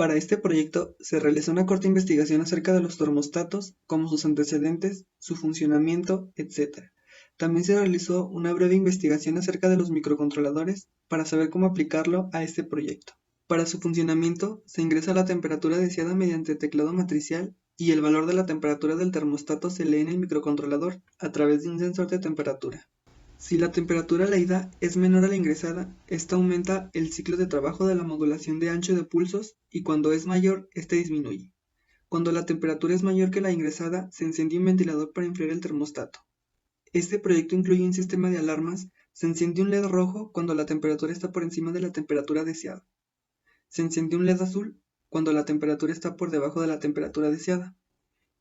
Para este proyecto se realizó una corta investigación acerca de los termostatos, como sus antecedentes, su funcionamiento, etc. También se realizó una breve investigación acerca de los microcontroladores para saber cómo aplicarlo a este proyecto. Para su funcionamiento, se ingresa la temperatura deseada mediante teclado matricial y el valor de la temperatura del termostato se lee en el microcontrolador a través de un sensor de temperatura. Si la temperatura leída es menor a la ingresada, esta aumenta el ciclo de trabajo de la modulación de ancho de pulsos y cuando es mayor, este disminuye. Cuando la temperatura es mayor que la ingresada, se enciende un ventilador para enfriar el termostato. Este proyecto incluye un sistema de alarmas, se enciende un LED rojo cuando la temperatura está por encima de la temperatura deseada. Se enciende un LED azul cuando la temperatura está por debajo de la temperatura deseada.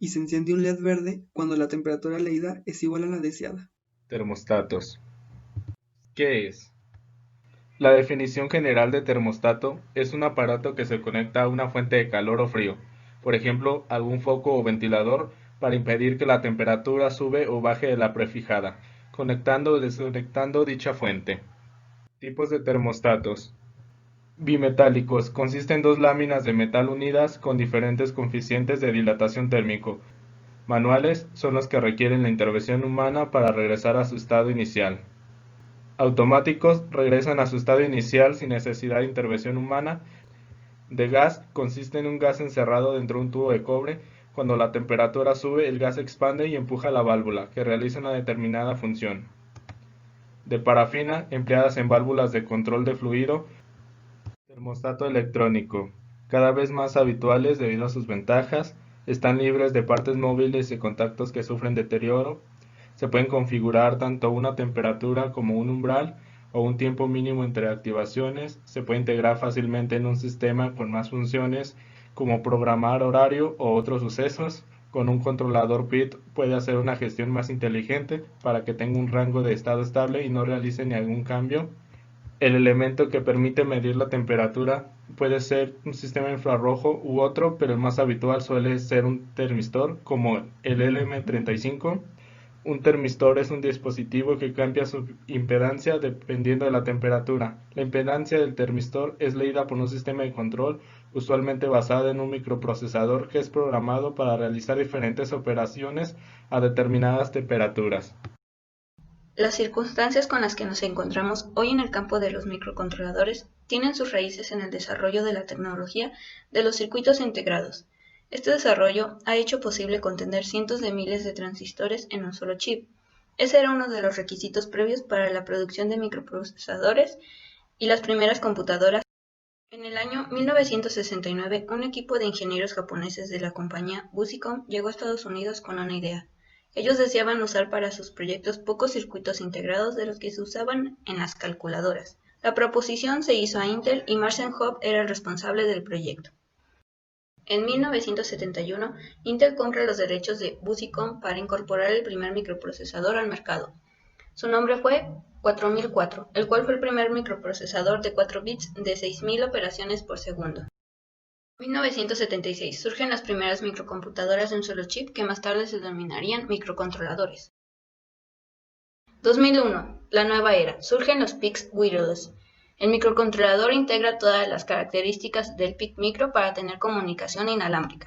Y se enciende un LED verde cuando la temperatura leída es igual a la deseada. Termostatos. ¿Qué es? La definición general de termostato es un aparato que se conecta a una fuente de calor o frío, por ejemplo, algún foco o ventilador, para impedir que la temperatura sube o baje de la prefijada, conectando o desconectando dicha fuente. Tipos de termostatos. Bimetálicos. Consiste en dos láminas de metal unidas con diferentes coeficientes de dilatación térmico. Manuales son los que requieren la intervención humana para regresar a su estado inicial. Automáticos regresan a su estado inicial sin necesidad de intervención humana. De gas consiste en un gas encerrado dentro de un tubo de cobre. Cuando la temperatura sube, el gas expande y empuja la válvula, que realiza una determinada función. De parafina, empleadas en válvulas de control de fluido. Termostato electrónico. Cada vez más habituales debido a sus ventajas. Están libres de partes móviles y contactos que sufren deterioro. Se pueden configurar tanto una temperatura como un umbral o un tiempo mínimo entre activaciones. Se puede integrar fácilmente en un sistema con más funciones como programar horario o otros sucesos. Con un controlador PID puede hacer una gestión más inteligente para que tenga un rango de estado estable y no realice ningún cambio. El elemento que permite medir la temperatura puede ser un sistema infrarrojo u otro, pero el más habitual suele ser un termistor como el LM35. Un termistor es un dispositivo que cambia su impedancia dependiendo de la temperatura. La impedancia del termistor es leída por un sistema de control, usualmente basado en un microprocesador que es programado para realizar diferentes operaciones a determinadas temperaturas. Las circunstancias con las que nos encontramos hoy en el campo de los microcontroladores tienen sus raíces en el desarrollo de la tecnología de los circuitos integrados. Este desarrollo ha hecho posible contener cientos de miles de transistores en un solo chip. Ese era uno de los requisitos previos para la producción de microprocesadores y las primeras computadoras. En el año 1969, un equipo de ingenieros japoneses de la compañía Busicom llegó a Estados Unidos con una idea. Ellos deseaban usar para sus proyectos pocos circuitos integrados de los que se usaban en las calculadoras. La proposición se hizo a Intel y Marcel Hoof era el responsable del proyecto. En 1971, Intel compra los derechos de Busicom para incorporar el primer microprocesador al mercado. Su nombre fue 4004, el cual fue el primer microprocesador de 4 bits de 6000 operaciones por segundo. En 1976 surgen las primeras microcomputadoras de un solo chip que más tarde se denominarían microcontroladores. 2001, la nueva era, surgen los PICs wireless. El microcontrolador integra todas las características del PIC micro para tener comunicación inalámbrica.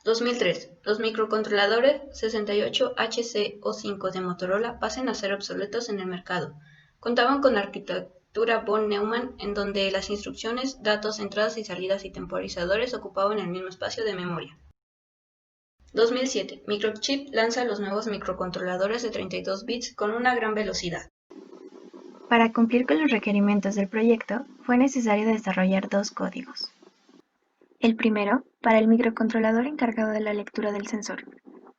2003, los microcontroladores 68HC-O5 de Motorola pasan a ser obsoletos en el mercado. Contaban con arquitectura von Neumann, en donde las instrucciones, datos, entradas y salidas y temporizadores ocupaban el mismo espacio de memoria. 2007, Microchip lanza los nuevos microcontroladores de 32 bits con una gran velocidad. Para cumplir con los requerimientos del proyecto, fue necesario desarrollar dos códigos. El primero, para el microcontrolador encargado de la lectura del sensor,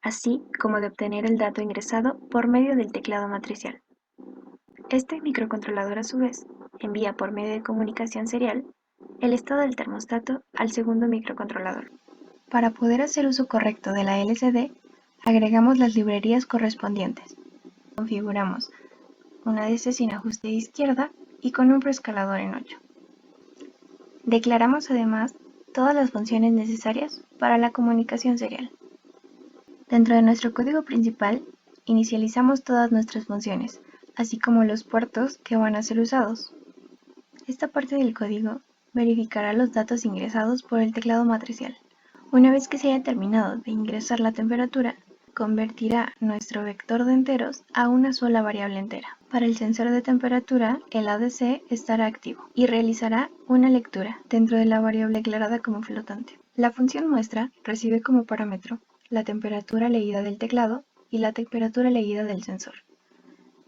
así como de obtener el dato ingresado por medio del teclado matricial. Este microcontrolador, a su vez, envía por medio de comunicación serial el estado del termostato al segundo microcontrolador. Para poder hacer uso correcto de la LCD, agregamos las librerías correspondientes. Configuramos una DC sin ajuste de izquierda y con un preescalador en 8. Declaramos además todas las funciones necesarias para la comunicación serial. Dentro de nuestro código principal, inicializamos todas nuestras funciones, así como los puertos que van a ser usados. Esta parte del código verificará los datos ingresados por el teclado matricial. Una vez que se haya terminado de ingresar la temperatura, convertirá nuestro vector de enteros a una sola variable entera. Para el sensor de temperatura, el ADC estará activo y realizará una lectura dentro de la variable declarada como flotante. La función muestra recibe como parámetro la temperatura leída del teclado y la temperatura leída del sensor.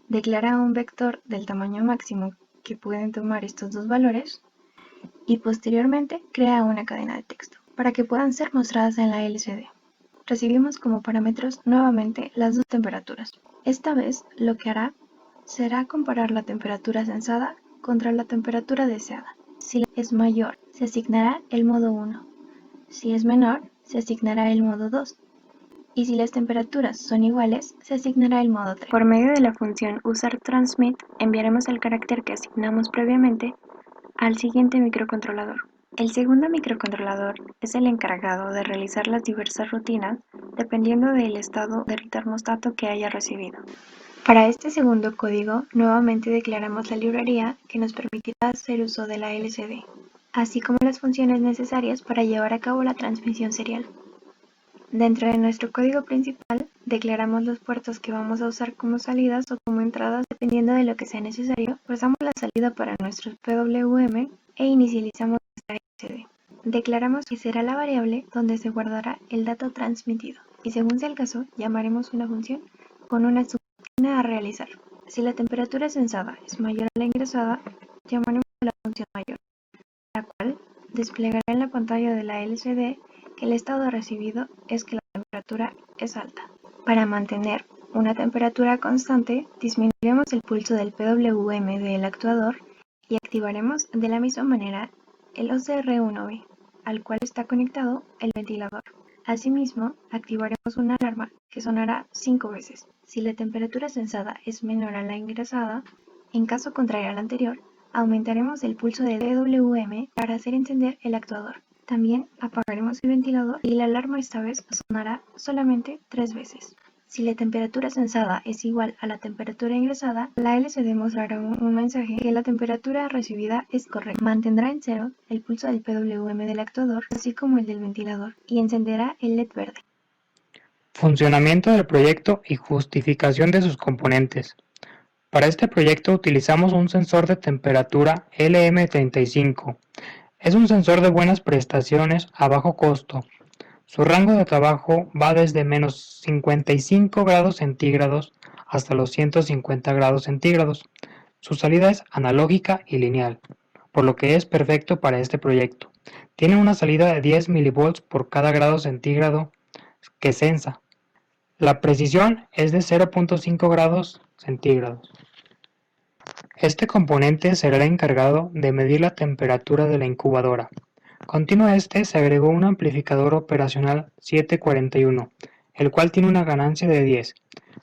Declara un vector del tamaño máximo que pueden tomar estos dos valores y posteriormente crea una cadena de texto para que puedan ser mostradas en la LCD. Recibimos como parámetros nuevamente las dos temperaturas. Esta vez lo que hará será comparar la temperatura sensada contra la temperatura deseada. Si es mayor, se asignará el modo 1. Si es menor, se asignará el modo 2. Y si las temperaturas son iguales, se asignará el modo 3. Por medio de la función usarTransmit, enviaremos el carácter que asignamos previamente al siguiente microcontrolador. El segundo microcontrolador es el encargado de realizar las diversas rutinas dependiendo del estado del termostato que haya recibido. Para este segundo código, nuevamente declaramos la librería que nos permitirá hacer uso de la LCD, así como las funciones necesarias para llevar a cabo la transmisión serial. Dentro de nuestro código principal, declaramos los puertos que vamos a usar como salidas o como entradas dependiendo de lo que sea necesario. Pasamos la salida para nuestros PWM e inicializamos nuestra LCD. Declaramos que será la variable donde se guardará el dato transmitido y según sea el caso, llamaremos una función con una subrutina a realizar. Si la temperatura sensada es mayor a la ingresada, llamaremos a la función mayor, la cual desplegará en la pantalla de la LCD que el estado recibido es que la temperatura es alta. Para mantener una temperatura constante, disminuiremos el pulso del PWM del actuador y activaremos de la misma manera el OCR1B, al cual está conectado el ventilador. Asimismo, activaremos una alarma que sonará 5 veces. Si la temperatura sensada es menor a la ingresada, en caso contrario al anterior, aumentaremos el pulso del PWM para hacer encender el actuador. También apagaremos el ventilador y la alarma esta vez sonará solamente 3 veces. Si la temperatura sensada es igual a la temperatura ingresada, la LCD mostrará un mensaje que la temperatura recibida es correcta. Mantendrá en cero el pulso del PWM del actuador, así como el del ventilador, y encenderá el LED verde. Funcionamiento del proyecto y justificación de sus componentes. Para este proyecto utilizamos un sensor de temperatura LM35. Es un sensor de buenas prestaciones a bajo costo. Su rango de trabajo va desde menos 55 grados centígrados hasta los 150 grados centígrados. Su salida es analógica y lineal, por lo que es perfecto para este proyecto. Tiene una salida de 10 mV por cada grado centígrado que sensa. La precisión es de 0.5 grados centígrados. Este componente será el encargado de medir la temperatura de la incubadora. Continuo a este se agregó un amplificador operacional 741, el cual tiene una ganancia de 10.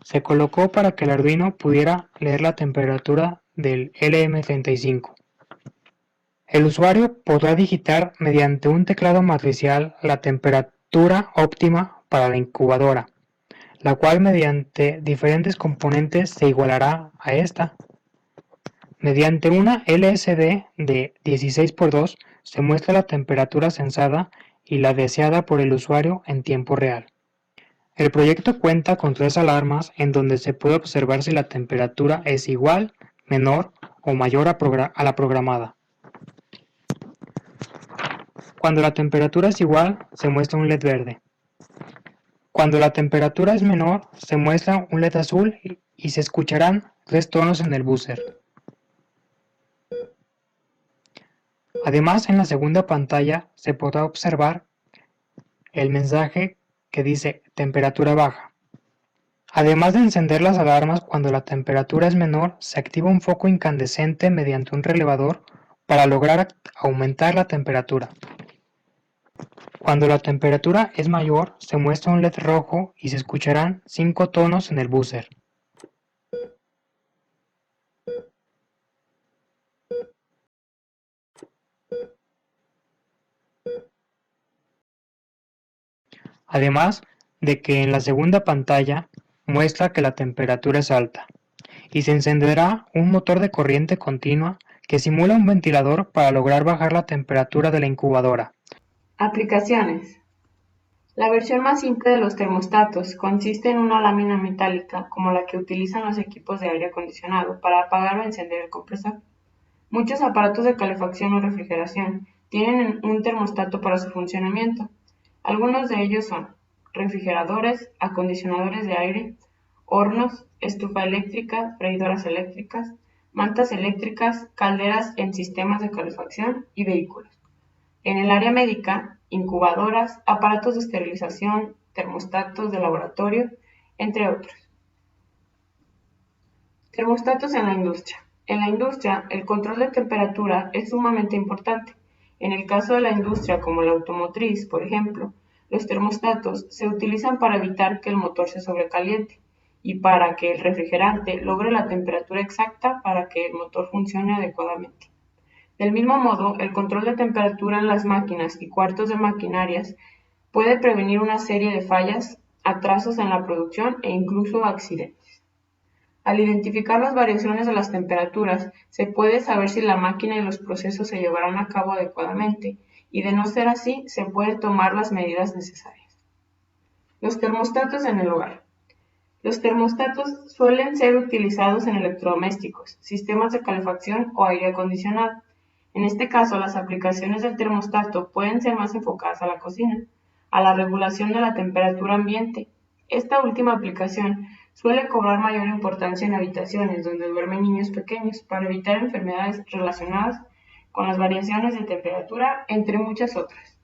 Se colocó para que el Arduino pudiera leer la temperatura del LM35. El usuario podrá digitar mediante un teclado matricial la temperatura óptima para la incubadora, la cual mediante diferentes componentes se igualará a esta. Mediante una LCD de 16x2 se muestra la temperatura sensada y la deseada por el usuario en tiempo real. El proyecto cuenta con 3 alarmas en donde se puede observar si la temperatura es igual, menor o mayor a la programada. Cuando la temperatura es igual, se muestra un LED verde. Cuando la temperatura es menor, se muestra un LED azul y se escucharán 3 tonos en el buzzer. Además, en la segunda pantalla se podrá observar el mensaje que dice temperatura baja. Además de encender las alarmas cuando la temperatura es menor, se activa un foco incandescente mediante un relevador para lograr aumentar la temperatura. Cuando la temperatura es mayor, se muestra un LED rojo y se escucharán 5 tonos en el buzzer. Además de que en la segunda pantalla muestra que la temperatura es alta y se encenderá un motor de corriente continua que simula un ventilador para lograr bajar la temperatura de la incubadora. Aplicaciones. La versión más simple de los termostatos consiste en una lámina metálica como la que utilizan los equipos de aire acondicionado para apagar o encender el compresor. Muchos aparatos de calefacción o refrigeración tienen un termostato para su funcionamiento. Algunos de ellos son refrigeradores, acondicionadores de aire, hornos, estufa eléctrica, freidoras eléctricas, mantas eléctricas, calderas en sistemas de calefacción y vehículos. En el área médica, incubadoras, aparatos de esterilización, termostatos de laboratorio, entre otros. Termostatos en la industria. En la industria, el control de temperatura es sumamente importante. En el caso de la industria como la automotriz, por ejemplo, los termostatos se utilizan para evitar que el motor se sobrecaliente y para que el refrigerante logre la temperatura exacta para que el motor funcione adecuadamente. Del mismo modo, el control de temperatura en las máquinas y cuartos de maquinarias puede prevenir una serie de fallas, atrasos en la producción e incluso accidentes. Al identificar las variaciones de las temperaturas, se puede saber si la máquina y los procesos se llevarán a cabo adecuadamente, y de no ser así, se pueden tomar las medidas necesarias. Los termostatos en el hogar. Los termostatos suelen ser utilizados en electrodomésticos, sistemas de calefacción o aire acondicionado. En este caso, las aplicaciones del termostato pueden ser más enfocadas a la cocina, a la regulación de la temperatura ambiente. Esta última aplicación suele cobrar mayor importancia en habitaciones donde duermen niños pequeños para evitar enfermedades relacionadas con las variaciones de temperatura, entre muchas otras.